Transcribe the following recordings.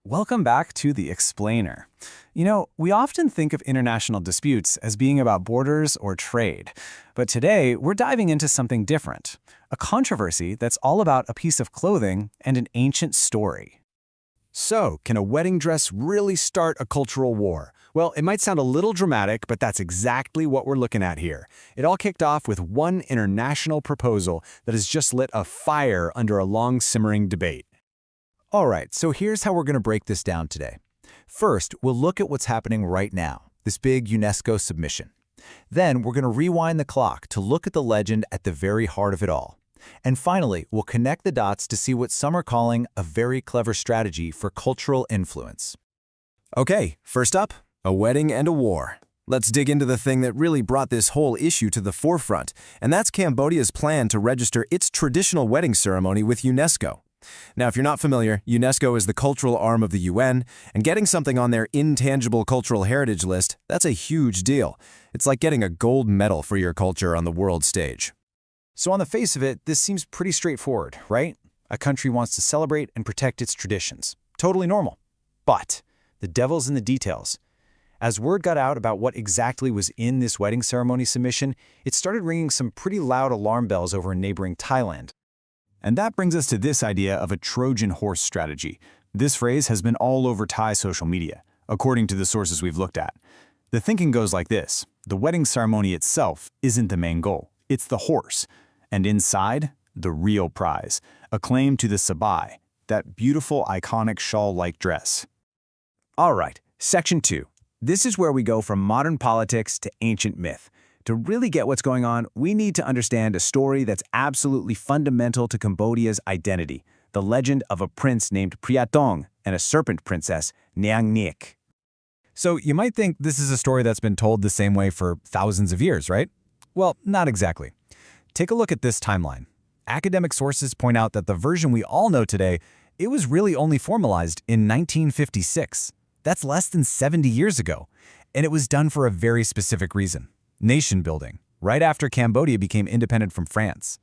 Welcome back to The Explainer. We often think of international disputes as being about borders or trade, but today we're diving into something different, a controversy that's all about a piece of clothing and an ancient story. So, can a wedding dress really start a cultural war? Well, it might sound a little dramatic, but that's exactly what we're looking at here. It all kicked off with one international proposal that has just lit a fire under a long simmering debate. All right, so here's how we're going to break this down today. First, we'll look at what's happening right now, this big UNESCO submission. Then we're going to rewind the clock to look at the legend at the very heart of it all. And finally, we'll connect the dots to see what some are calling a very clever strategy for cultural influence. Okay, first up, a wedding and a war. Let's dig into the thing that really brought this whole issue to the forefront, and that's Cambodia's plan to register its traditional wedding ceremony with UNESCO. Now, if you're not familiar, UNESCO is the cultural arm of the UN, and getting something on their intangible cultural heritage list, that's a huge deal. It's like getting a gold medal for your culture on the world stage. So on the face of it, this seems pretty straightforward, right? A country wants to celebrate and protect its traditions. Totally normal. But the devil's in the details. As word got out about what exactly was in this wedding ceremony submission, it started ringing some pretty loud alarm bells over in neighboring Thailand. And that brings us to this idea of a Trojan horse strategy. This phrase has been all over Thai social media, according to the sources we've looked at. The thinking goes like this. The wedding ceremony itself isn't the main goal. It's the horse. And inside, the real prize, a claim to the Sabai, that beautiful, iconic shawl-like dress. All right, Section 2. This is where we go from modern politics to ancient myth. To really get what's going on, we need to understand a story that's absolutely fundamental to Cambodia's identity, the legend of a prince named Preah Thong and a serpent princess, Neang Neak. So you might think this is a story that's been told the same way for thousands of years, right? Well, not exactly. Take a look at this timeline. Academic sources point out that the version we all know today, it was really only formalized in 1956. That's less than 70 years ago, and it was done for a very specific reason. Nation building, right after Cambodia became independent from France.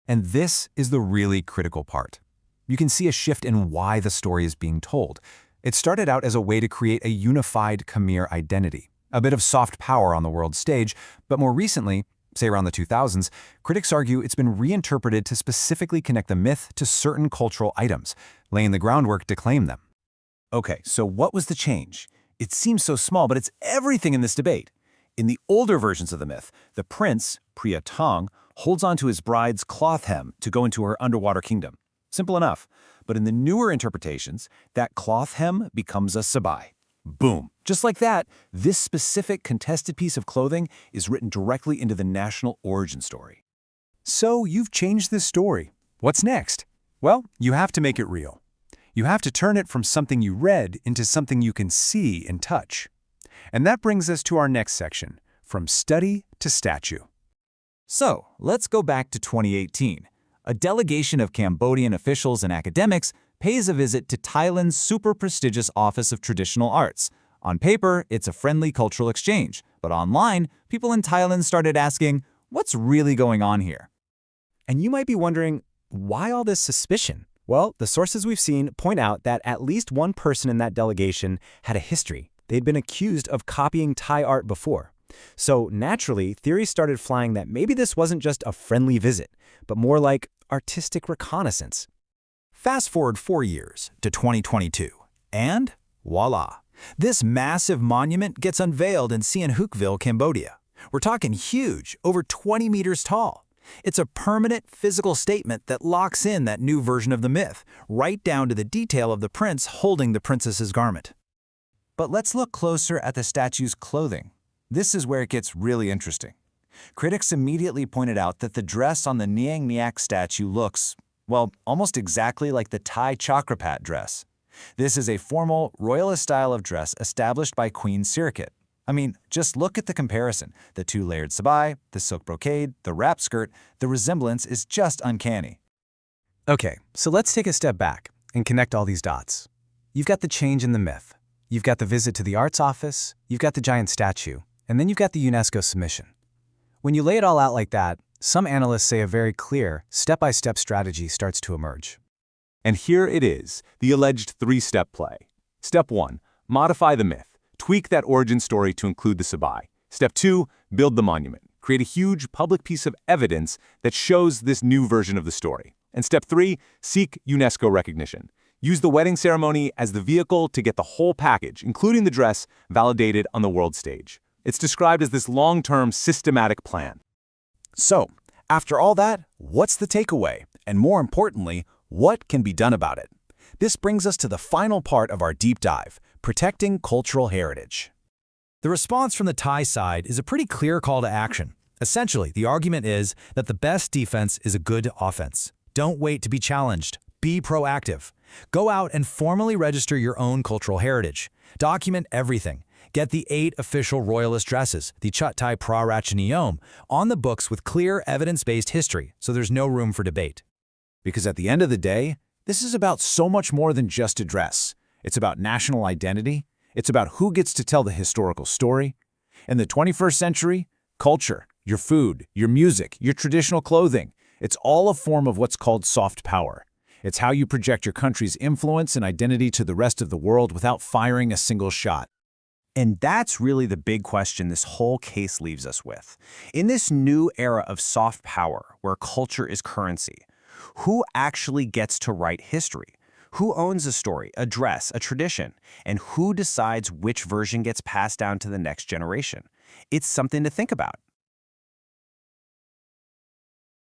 And this is the really critical part. You can see a shift in why the story is being told. It started out as a way to create a unified Khmer identity, a bit of soft power on the world stage, but more recently, say around the 2000s, critics argue it's been reinterpreted to specifically connect the myth to certain cultural items, laying the groundwork to claim them. Okay, so what was the change? It seems so small, but it's everything in this debate. In the older versions of the myth, the prince, Preah Thong, holds onto his bride's cloth hem to go into her underwater kingdom. Simple enough. But in the newer interpretations, that cloth hem becomes a sabai. Boom. Just like that, this specific contested piece of clothing is written directly into the national origin story. So you've changed this story. What's next? Well, you have to make it real. You have to turn it from something you read into something you can see and touch. And that brings us to our next section, from study to statue. So, let's go back to 2018. A delegation of Cambodian officials and academics pays a visit to Thailand's super prestigious Office of Traditional Arts. On paper, it's a friendly cultural exchange, but online, people in Thailand started asking, what's really going on here? And you might be wondering, why all this suspicion? Well, the sources we've seen point out that at least one person in that delegation had a history. They'd been accused of copying Thai art before. So naturally, theories started flying that maybe this wasn't just a friendly visit, but more like artistic reconnaissance. Fast forward 4 years to 2022, and voila! This massive monument gets unveiled in Sihanoukville, Cambodia. We're talking huge, over 20 meters tall. It's a permanent physical statement that locks in that new version of the myth, right down to the detail of the prince holding the princess's garment. But let's look closer at the statue's clothing. This is where it gets really interesting. Critics immediately pointed out that the dress on the Neang Neak statue looks, well, almost exactly like the Thai Chakraphat dress. This is a formal, royalist style of dress established by Queen Sirikit. I mean, just look at the comparison. The two-layered sabai, the silk brocade, the wrap skirt, the resemblance is just uncanny. Okay, so let's take a step back and connect all these dots. You've got the change in the myth. You've got the visit to the arts office, you've got the giant statue, and then you've got the UNESCO submission. When you lay it all out like that, some analysts say a very clear, step-by-step strategy starts to emerge. And here it is, the alleged three-step play. Step 1, modify the myth. Tweak that origin story to include the Sabai. Step 2, build the monument. Create a huge public piece of evidence that shows this new version of the story. And Step 3, seek UNESCO recognition. Use the wedding ceremony as the vehicle to get the whole package, including the dress, validated on the world stage. It's described as this long-term systematic plan. So, after all that, what's the takeaway? And more importantly, what can be done about it? This brings us to the final part of our deep dive, protecting cultural heritage. The response from the Thai side is a pretty clear call to action. Essentially, the argument is that the best defense is a good offense. Don't wait to be challenged. Be proactive. Go out and formally register your own cultural heritage. Document everything. Get the 8 official royalist dresses, the Chut Thai Preah Neang Neak, on the books with clear evidence-based history, so there's no room for debate. Because at the end of the day, this is about so much more than just a dress. It's about national identity. It's about who gets to tell the historical story. In the 21st century, culture, your food, your music, your traditional clothing, it's all a form of what's called soft power. It's how you project your country's influence and identity to the rest of the world without firing a single shot. And that's really the big question this whole case leaves us with. In this new era of soft power, where culture is currency, who actually gets to write history? Who owns a story, a dress, a tradition? And who decides which version gets passed down to the next generation? It's something to think about.